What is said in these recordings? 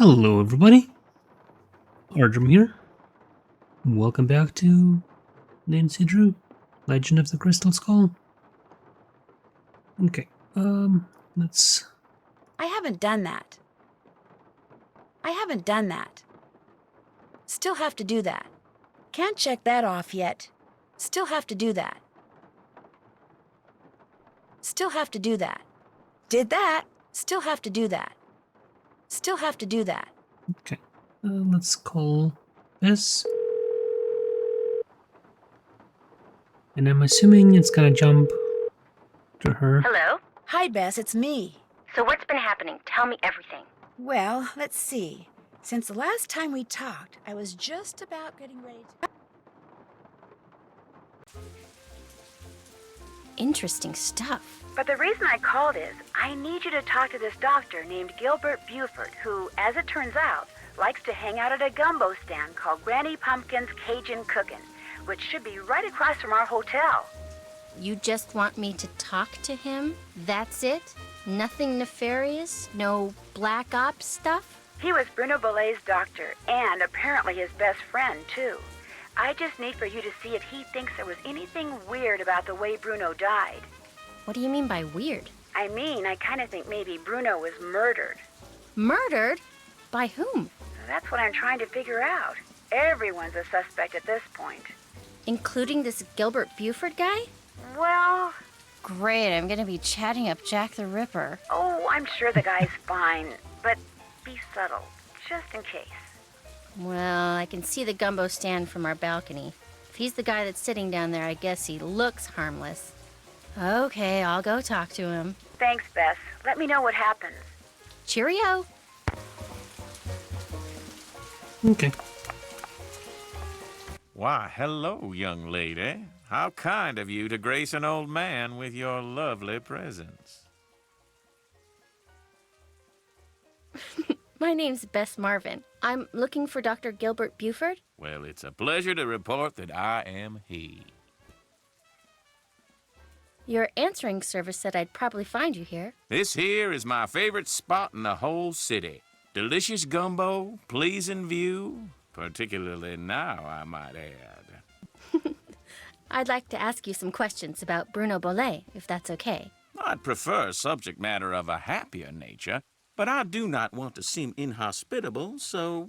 Hello, everybody. Arjum here. Welcome back to Nancy Drew, Legend of the Crystal Skull. Okay, let's... I haven't done that. Still have to do that. Can't check that off yet. Still have to do that. Still have to do that. Did that. Still have to do that. Still have to do that. Okay, let's call Bess. And I'm assuming it's gonna jump to her. Hello? Hi, Bess, it's me. So what's been happening? Tell me everything. Well, let's see. Since the last time we talked, I was just about getting ready to... Interesting stuff. But the reason I called is, I need you to talk to this doctor named Gilbert Buford, who, as it turns out, likes to hang out at a gumbo stand called Granny Pumpkin's Cajun Cookin', which should be right across from our hotel. You just want me to talk to him? That's it? Nothing nefarious? No black ops stuff? He was Bruno Bollet's doctor, and apparently his best friend, too. I just need for you to see if he thinks there was anything weird about the way Bruno died. What do you mean by weird? I mean, I kind of think maybe Bruno was murdered. Murdered? By whom? That's what I'm trying to figure out. Everyone's a suspect at this point. Including this Gilbert Buford guy? Well... Great, I'm gonna be chatting up Jack the Ripper. Oh, I'm sure the guy's fine, but be subtle, just in case. Well, I can see the gumbo stand from our balcony. If he's the guy that's sitting down there, I guess he looks harmless. Okay, I'll go talk to him. Thanks, Bess. Let me know what happens. Cheerio! Okay. Why, hello, young lady. How kind of you to grace an old man with your lovely presence. My name's Bess Marvin. I'm looking for Dr. Gilbert Buford. Well, it's a pleasure to report that I am he. Your answering service said I'd probably find you here. This here is my favorite spot in the whole city. Delicious gumbo, pleasing view, particularly now, I might add. I'd like to ask you some questions about Bruno Bollet, if that's okay. I'd prefer subject matter of a happier nature, but I do not want to seem inhospitable, so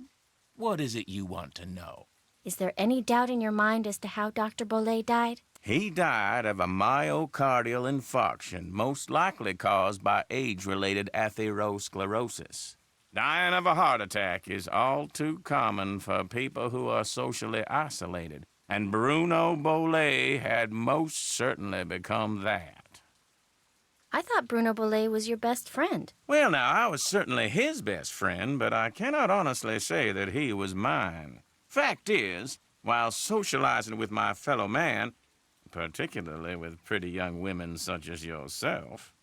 what is it you want to know? Is there any doubt in your mind as to how Dr. Bollet died? He died of a myocardial infarction, most likely caused by age-related atherosclerosis. Dying of a heart attack is all too common for people who are socially isolated, and Bruno Bollet had most certainly become that. I thought Bruno Bollet was your best friend. Well, now, I was certainly his best friend, but I cannot honestly say that he was mine. Fact is, while socializing with my fellow man, particularly with pretty young women such as yourself,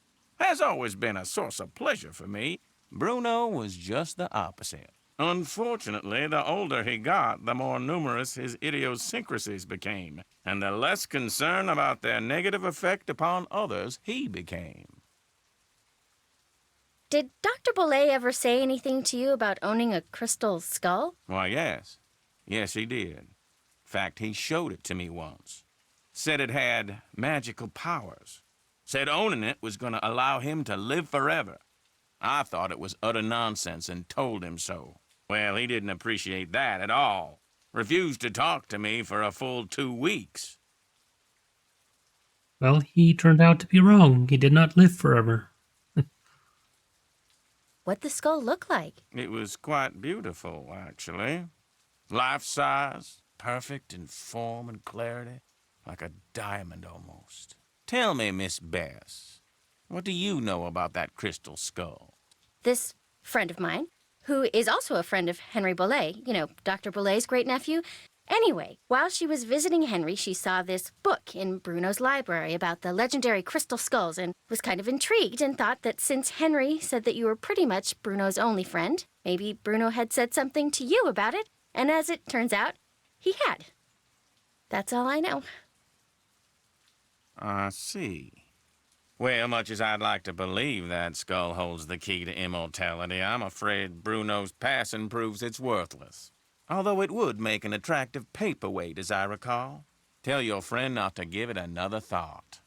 has always been a source of pleasure for me, Bruno was just the opposite. Unfortunately, the older he got, the more numerous his idiosyncrasies became, and the less concerned about their negative effect upon others he became. Did Dr. Bollet ever say anything to you about owning a crystal skull? Why, yes. Yes, he did. In fact, he showed it to me once. Said it had magical powers. Said owning it was going to allow him to live forever. I thought it was utter nonsense and told him so. Well, he didn't appreciate that at all. Refused to talk to me for a full 2 weeks. Well, he turned out to be wrong. He did not live forever. What'd the skull look like? It was quite beautiful, actually. Life-size, perfect in form and clarity, like a diamond almost. Tell me, Miss Bess, what do you know about that crystal skull? This friend of mine, who is also a friend of Henry Bollet, you know, Dr. Bollet's great-nephew. Anyway, while she was visiting Henry, she saw this book in Bruno's library about the legendary crystal skulls and was kind of intrigued and thought that since Henry said that you were pretty much Bruno's only friend, maybe Bruno had said something to you about it, and as it turns out, he had. That's all I know. I see. Well, much as I'd like to believe that skull holds the key to immortality, I'm afraid Bruno's passing proves it's worthless. Although it would make an attractive paperweight, as I recall. Tell your friend not to give it another thought.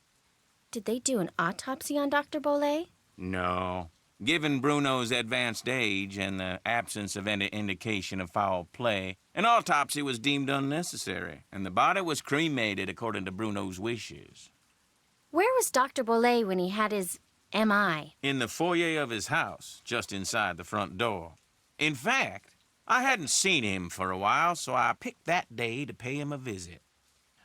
Did they do an autopsy on Dr. Bolet? No. Given Bruno's advanced age and the absence of any indication of foul play, an autopsy was deemed unnecessary, and the body was cremated according to Bruno's wishes. Where was Dr. Bolet when he had his MI? In the foyer of his house, just inside the front door. In fact, I hadn't seen him for a while, so I picked that day to pay him a visit.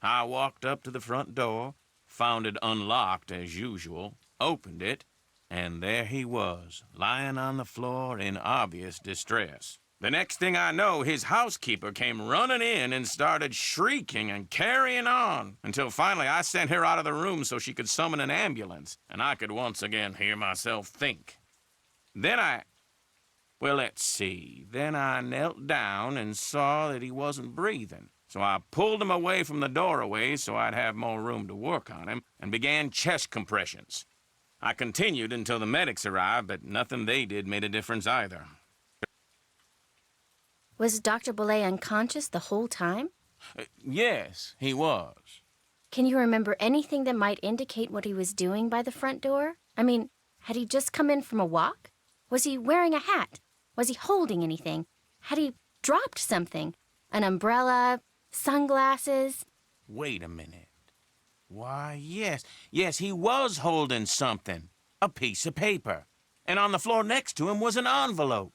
I walked up to the front door, found it unlocked as usual, opened it, and there he was, lying on the floor in obvious distress. The next thing I know, his housekeeper came running in and started shrieking and carrying on, until finally I sent her out of the room so she could summon an ambulance, and I could once again hear myself think. Then let's see. Then I knelt down and saw that he wasn't breathing. So I pulled him away from the doorway so I'd have more room to work on him, and began chest compressions. I continued until the medics arrived, but nothing they did made a difference either. Was Dr. Bolet unconscious the whole time? Yes, he was. Can you remember anything that might indicate what he was doing by the front door? I mean, had he just come in from a walk? Was he wearing a hat? Was he holding anything? Had he dropped something? An umbrella? Sunglasses? Wait a minute. Why, yes, he was holding something. A piece of paper. And on the floor next to him was an envelope.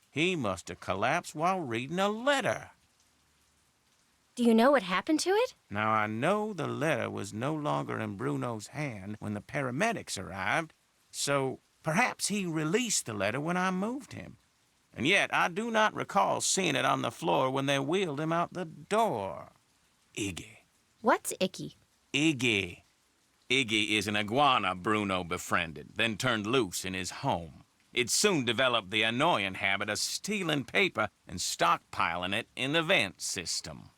He must have collapsed while reading a letter. Do you know what happened to it? Now, I know the letter was no longer in Bruno's hand when the paramedics arrived, so perhaps he released the letter when I moved him. And yet, I do not recall seeing it on the floor when they wheeled him out the door. Iggy. What's icky? Iggy. Iggy is an iguana Bruno befriended, then turned loose in his home. It soon developed the annoying habit of stealing paper and stockpiling it in the vent system.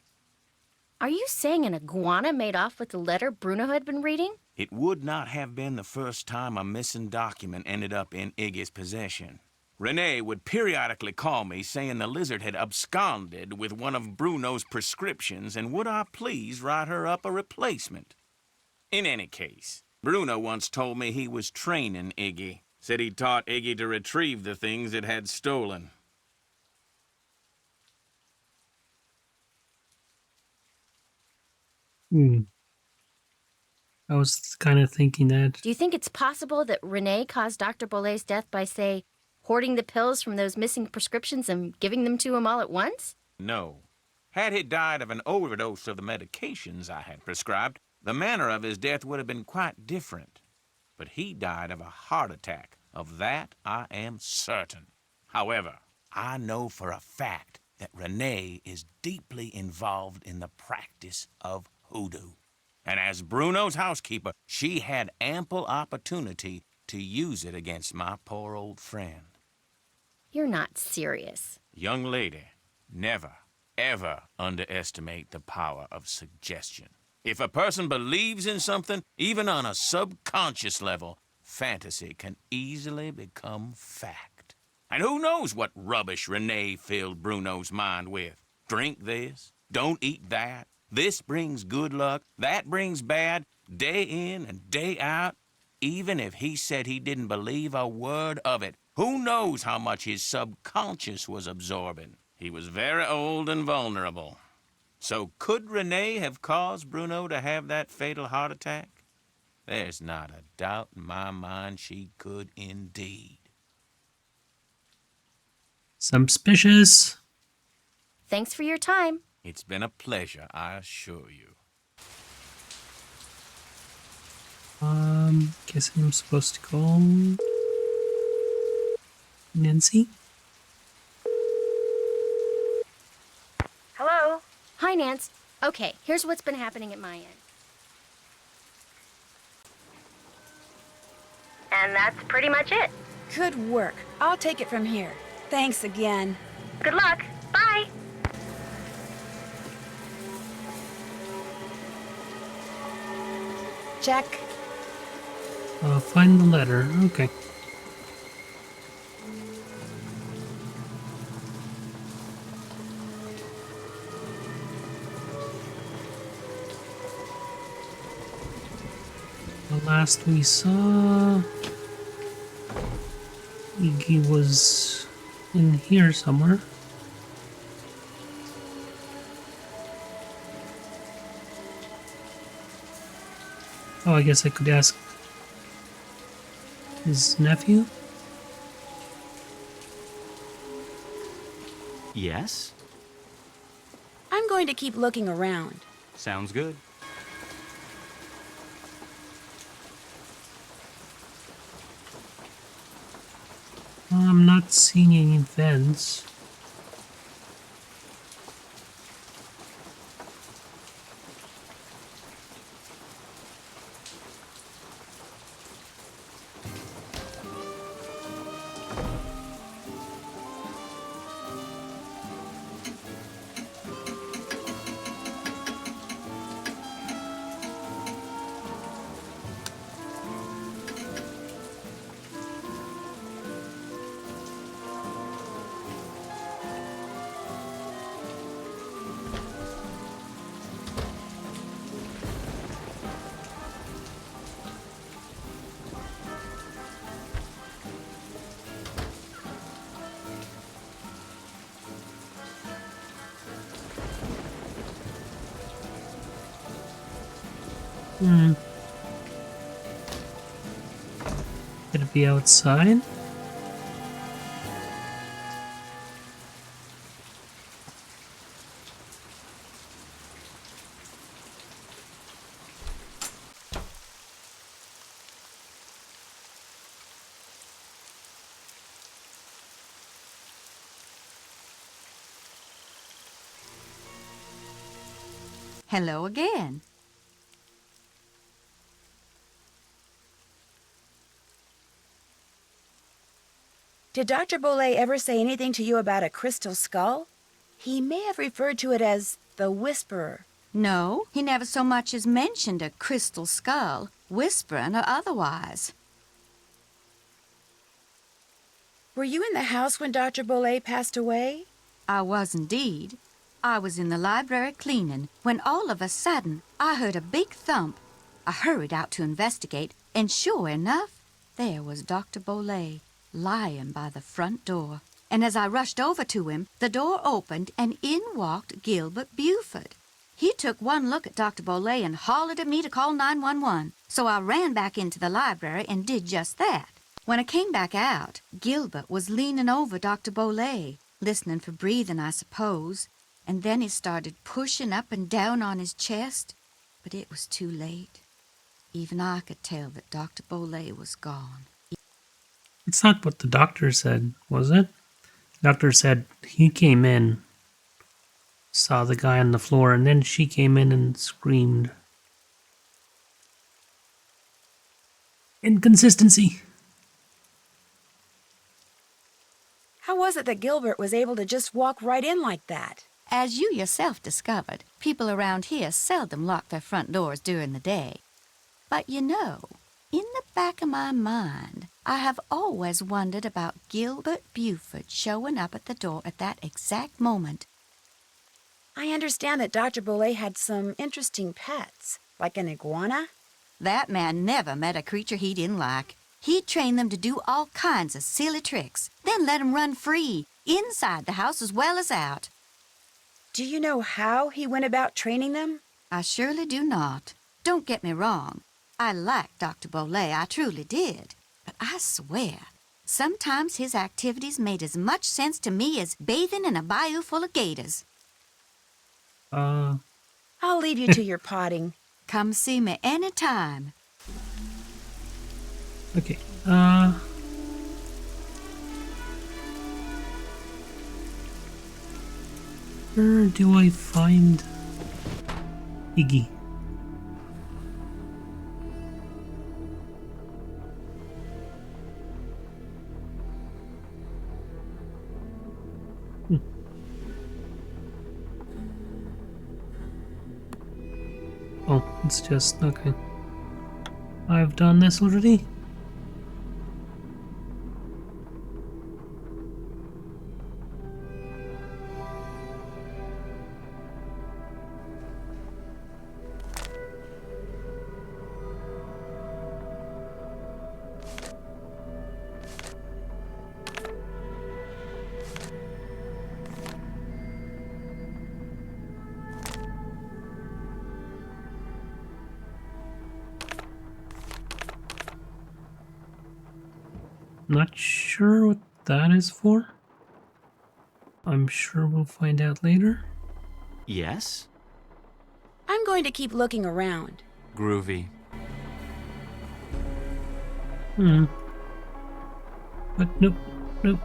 Are you saying an iguana made off with the letter Bruno had been reading? It would not have been the first time a missing document ended up in Iggy's possession. Renee would periodically call me saying the lizard had absconded with one of Bruno's prescriptions and would I please write her up a replacement. In any case, Bruno once told me he was training Iggy. Said he taught Iggy to retrieve the things it had stolen. I was kind of thinking that. Do you think it's possible that Renee caused Dr. Bolet's death by, say, hoarding the pills from those missing prescriptions and giving them to him all at once? No. Had he died of an overdose of the medications I had prescribed, the manner of his death would have been quite different. But he died of a heart attack. Of that, I am certain. However, I know for a fact that Renee is deeply involved in the practice of hoodoo. And as Bruno's housekeeper, she had ample opportunity to use it against my poor old friend. You're not serious. Young lady, never, ever underestimate the power of suggestion. If a person believes in something, even on a subconscious level, fantasy can easily become fact. And who knows what rubbish Renee filled Bruno's mind with? Drink this, don't eat that, this brings good luck, that brings bad, day in and day out. Even if he said he didn't believe a word of it, who knows how much his subconscious was absorbing? He was very old and vulnerable. So could Renee have caused Bruno to have that fatal heart attack? There's not a doubt in my mind she could indeed. Suspicious. Thanks for your time. It's been a pleasure, I assure you. Guessing I'm supposed to call Nancy? Hello? Hi, Nance. Okay, here's what's been happening at my end. And that's pretty much it. Good work. I'll take it from here. Thanks again. Good luck. Bye. Check. Find the letter. Okay. The last we saw, Iggy was in here somewhere. Oh, I guess I could ask his nephew? Yes? I'm going to keep looking around. Sounds good. I'm not seeing any vents. Could it be outside? Hello again. Did Dr. Bolet ever say anything to you about a crystal skull? He may have referred to it as the Whisperer. No, he never so much as mentioned a crystal skull, whispering or otherwise. Were you in the house when Dr. Bolet passed away? I was indeed. I was in the library cleaning when all of a sudden I heard a big thump. I hurried out to investigate, and sure enough, there was Dr. Bolet lying by the front door. And as I rushed over to him, the door opened and in walked Gilbert Buford. He took one look at Dr. Bolet and hollered at me to call 911. So I ran back into the library and did just that. When I came back out, Gilbert was leaning over Dr. Bolet, listening for breathing, I suppose. And then he started pushing up and down on his chest. But it was too late. Even I could tell that Dr. Bolet was gone. It's not what the doctor said, was it? Doctor said he came in, saw the guy on the floor, and then she came in and screamed. Inconsistency. How was it that Gilbert was able to just walk right in like that? As you yourself discovered, people around here seldom lock their front doors during the day. But you know, in the back of my mind, I have always wondered about Gilbert Buford showing up at the door at that exact moment. I understand that Dr. Bolet had some interesting pets, like an iguana. That man never met a creature he didn't like. He'd train them to do all kinds of silly tricks, then let them run free, inside the house as well as out. Do you know how he went about training them? I surely do not. Don't get me wrong. I liked Dr. Bolet, I truly did. But I swear, sometimes his activities made as much sense to me as bathing in a bayou full of gators. I'll leave you to your potting. Come see me anytime. Okay, where do I find Iggy? Oh, it's just, okay. I've done this already. Not sure what that is for. I'm sure we'll find out later. Yes? I'm going to keep looking around. Groovy. But nope, nope.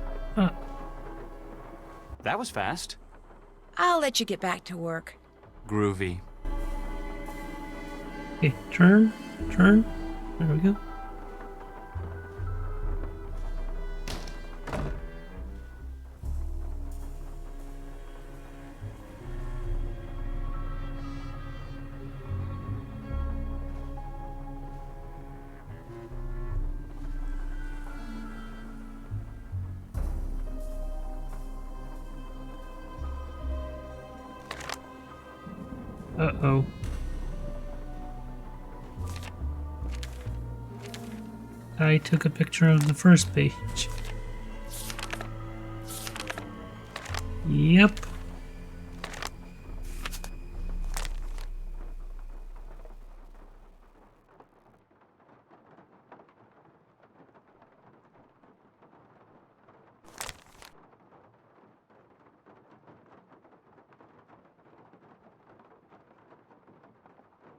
That was fast. I'll let you get back to work. Groovy. Okay, turn. There we go. Uh-oh. I took a picture of the first page. Yep.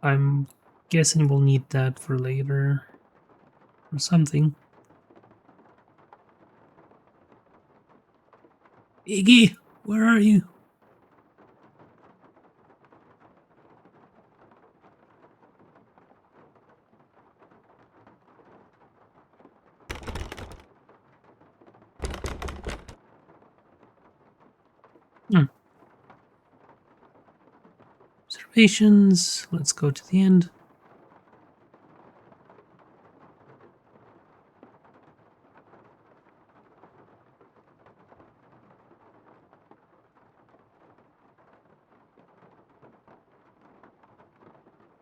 I'm guessing we'll need that for later. Or something. Iggy, where are you? Observations. Let's go to the end.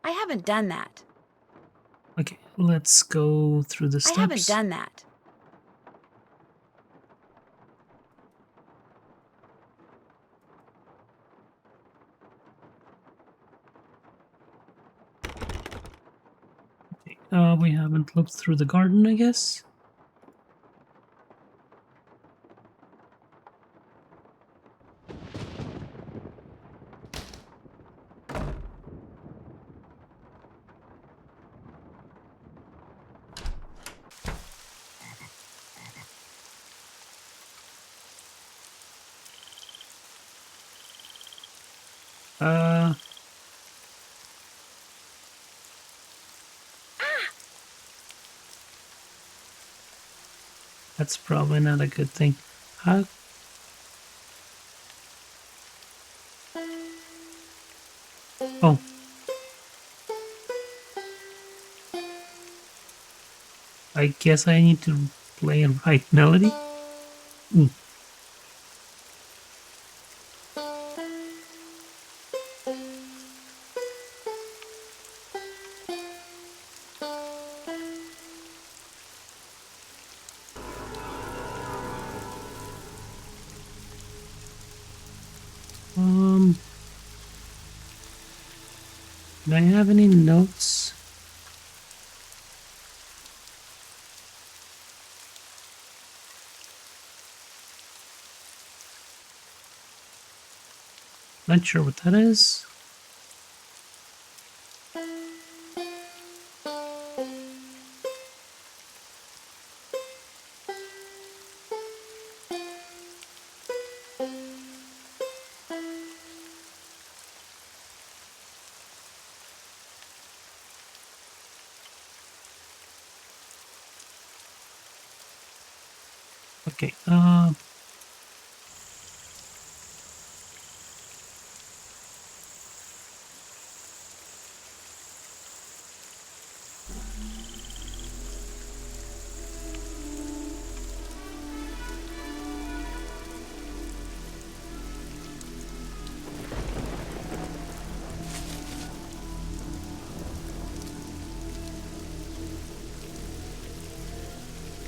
I haven't done that. Okay, let's go through the steps. I haven't done that. We haven't looked through the garden, I guess. That's probably not a good thing. Huh? Oh. I guess I need to play a right melody. Do I have any notes? Not sure what that is. Okay,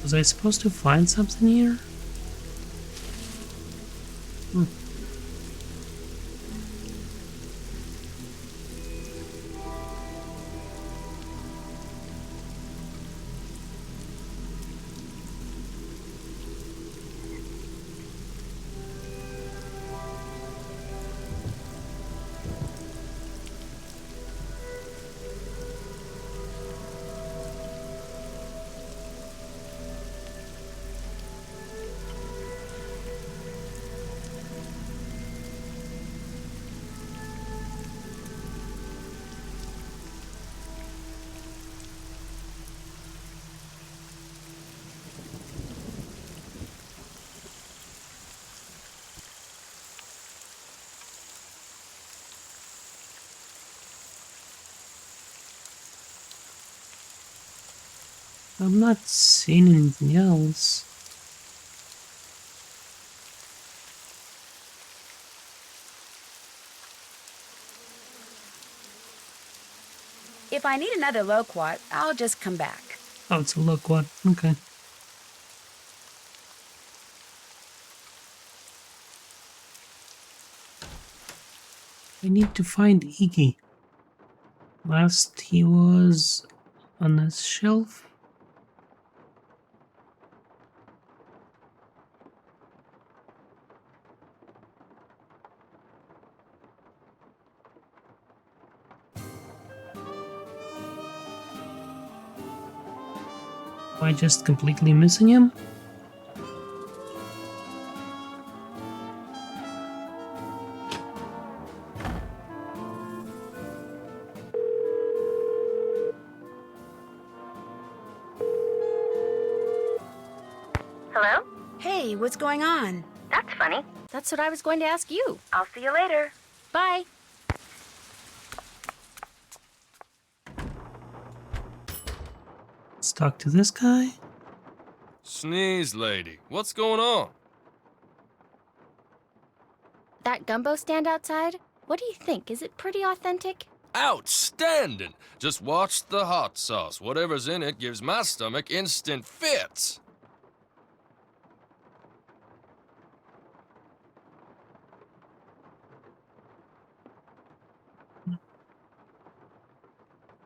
Was I supposed to find something here? I'm not seeing anything else. If I need another loquat, I'll just come back. Oh, it's a loquat. Okay. I need to find Iggy. Last he was on a shelf. Am I just completely missing him? Hello? Hey, what's going on? That's funny. That's what I was going to ask you. I'll see you later. Bye. Let's talk to this guy. Sneeze lady, what's going on? That gumbo stand outside? What do you think? Is it pretty authentic? Outstanding! Just watch the hot sauce. Whatever's in it gives my stomach instant fits.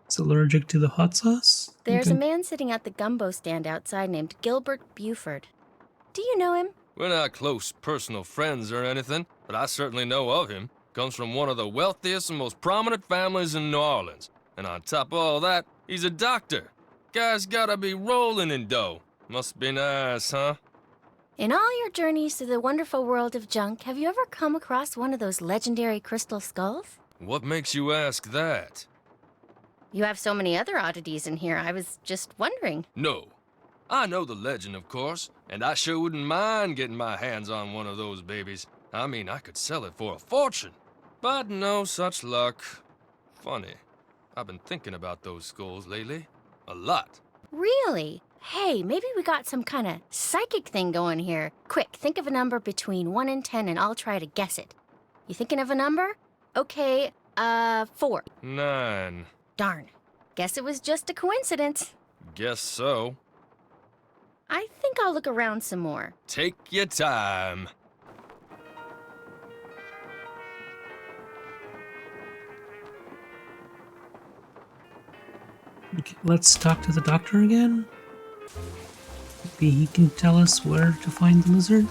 It's allergic to the hot sauce. There's Okay. a man sitting at the gumbo stand outside named Gilbert Buford. Do you know him? We're not close personal friends or anything, but I certainly know of him. Comes from one of the wealthiest and most prominent families in New Orleans. And on top of all that, he's a doctor. Guy's gotta be rolling in dough. Must be nice, huh? In all your journeys through the wonderful world of junk, have you ever come across one of those legendary crystal skulls? What makes you ask that? You have so many other oddities in here, I was just wondering. No. I know the legend, of course, and I sure wouldn't mind getting my hands on one of those babies. I mean, I could sell it for a fortune. But no such luck. Funny. I've been thinking about those skulls lately. A lot. Really? Hey, maybe we got some kind of psychic thing going here. Quick, think of a number between 1 and 10 and I'll try to guess it. You thinking of a number? Okay, 4. 9. Darn. Guess it was just a coincidence. Guess so. I think I'll look around some more. Take your time. Okay, let's talk to the doctor again. Maybe he can tell us where to find the lizard.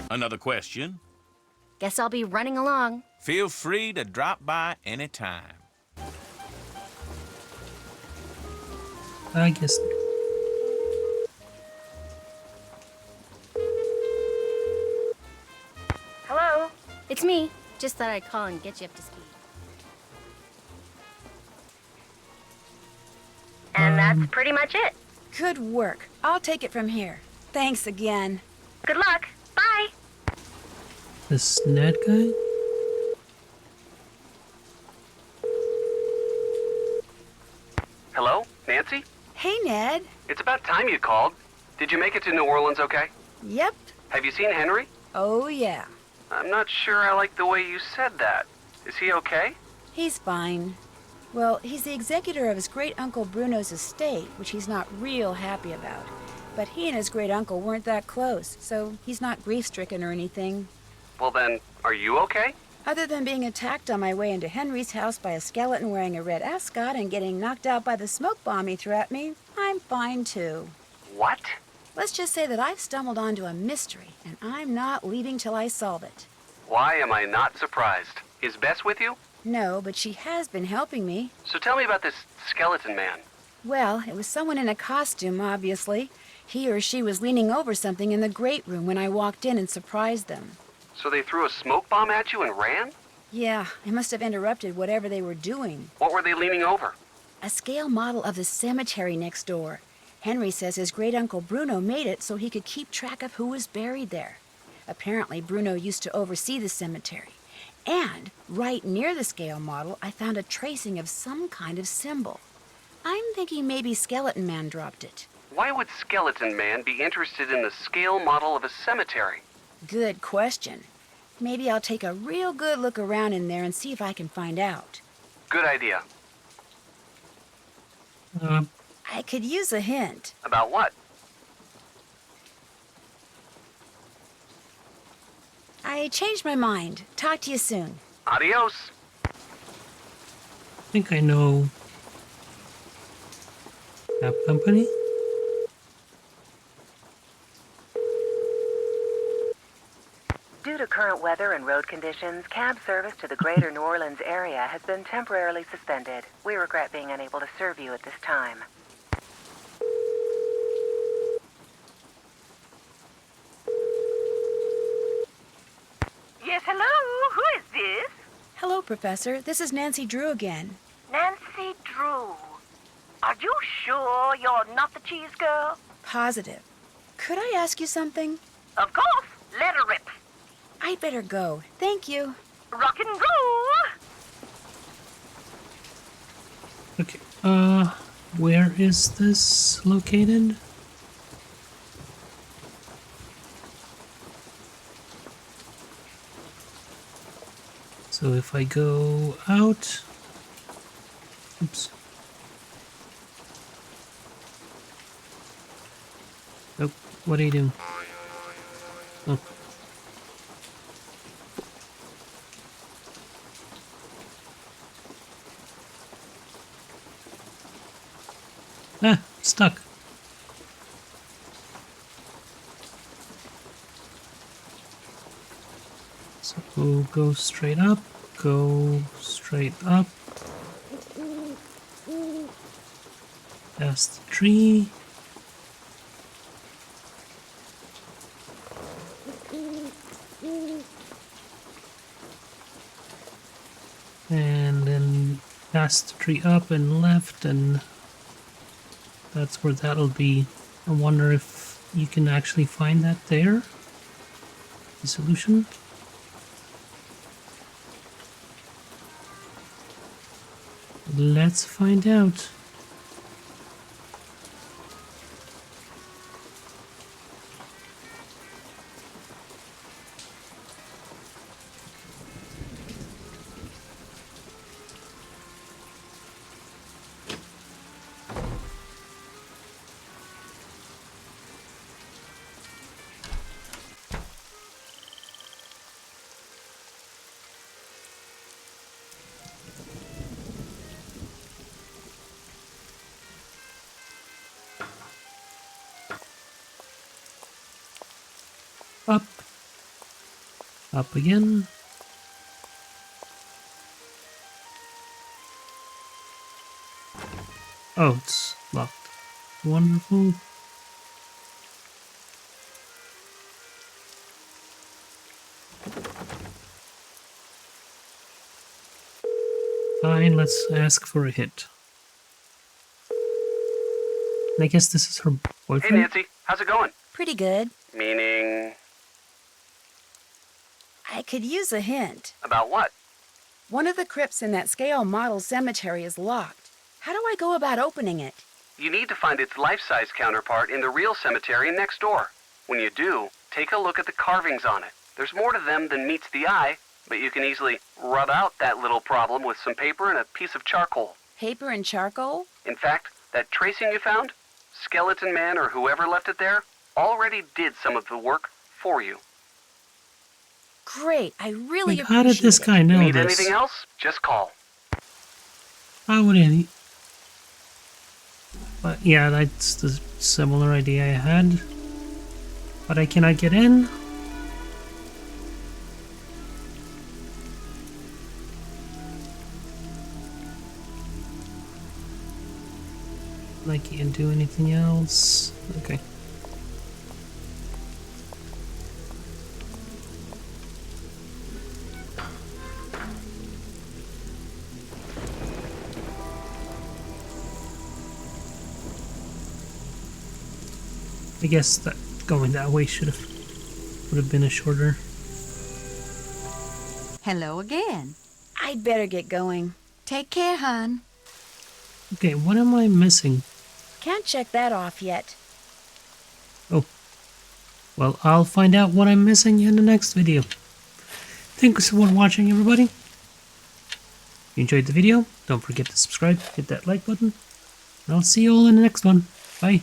Another question? Guess I'll be running along. Feel free to drop by anytime. I guess. Hello? It's me. Just thought I'd call and get you up to speed. And that's pretty much it. Good work. I'll take it from here. Thanks again. Good luck. Bye. This Ned guy? Hello, Nancy? Hey, Ned. It's about time you called. Did you make it to New Orleans okay? Yep. Have you seen Henry? Oh, yeah. I'm not sure I like the way you said that. Is he okay? He's fine. Well, he's the executor of his great-uncle Bruno's estate, which he's not real happy about. But he and his great uncle weren't that close, so he's not grief-stricken or anything. Well then, are you okay? Other than being attacked on my way into Henry's house by a skeleton wearing a red ascot and getting knocked out by the smoke bomb he threw at me, I'm fine too. What? Let's just say that I've stumbled onto a mystery, and I'm not leaving till I solve it. Why am I not surprised? Is Bess with you? No, but she has been helping me. So tell me about this skeleton man. Well, it was someone in a costume, obviously. He or she was leaning over something in the great room when I walked in and surprised them. So they threw a smoke bomb at you and ran? Yeah, I must have interrupted whatever they were doing. What were they leaning over? A scale model of the cemetery next door. Henry says his great-uncle Bruno made it so he could keep track of who was buried there. Apparently, Bruno used to oversee the cemetery. And right near the scale model, I found a tracing of some kind of symbol. I'm thinking maybe Skeleton Man dropped it. Why would Skeleton Man be interested in the scale model of a cemetery? Good question. Maybe I'll take a real good look around in there and see if I can find out. Good idea. I could use a hint. About what? I changed my mind. Talk to you soon. Adios. I think I know. Cab company? Due to current weather and road conditions, cab service to the greater New Orleans area has been temporarily suspended. We regret being unable to serve you at this time. Yes, hello? Who is this? Hello, Professor. This is Nancy Drew again. Nancy Drew. Are you sure you're not the cheese girl? Positive. Could I ask you something? Of course. Let her rip. I'd better go. Thank you. Rock and roll. Okay, where is this located? So if I go out, oops. Oh, what are you doing? Oh. Ah, stuck. So go straight up, go straight up. Past the tree. And then past the tree up and left, and that's where that'll be. I wonder if you can actually find that there. The solution. Let's find out. Up. Up again. Oh, it's locked. Wonderful. Fine, let's ask for a hit. And I guess this is her Hey boyfriend. Nancy, how's it going? Pretty good. Meaning, I could use a hint. about what? One of the crypts in that scale model cemetery is locked. How do I go about opening it? You need to find its life-size counterpart in the real cemetery next door. When you do, take a look at the carvings on it. There's more to them than meets the eye, but you can easily rub out that little problem with some paper and a piece of charcoal. Paper and charcoal? In fact, that tracing you found? Skeleton Man or whoever left it there already did some of the work for you. Great. I really Wait, appreciate how did this it. guy know Need this? anything else? Just call. How would any? But yeah, that's the similar idea I had. But I cannot get in. I can't do anything else. Okay. I guess that going that way would have been a shorter. Hello again. I'd better get going. Take care, hon. Okay, what am I missing? Can't check that off yet. Oh. Well, I'll find out what I'm missing in the next video. Thanks for watching, everybody. If you enjoyed the video, don't forget to subscribe, hit that like button, and I'll see you all in the next one. Bye.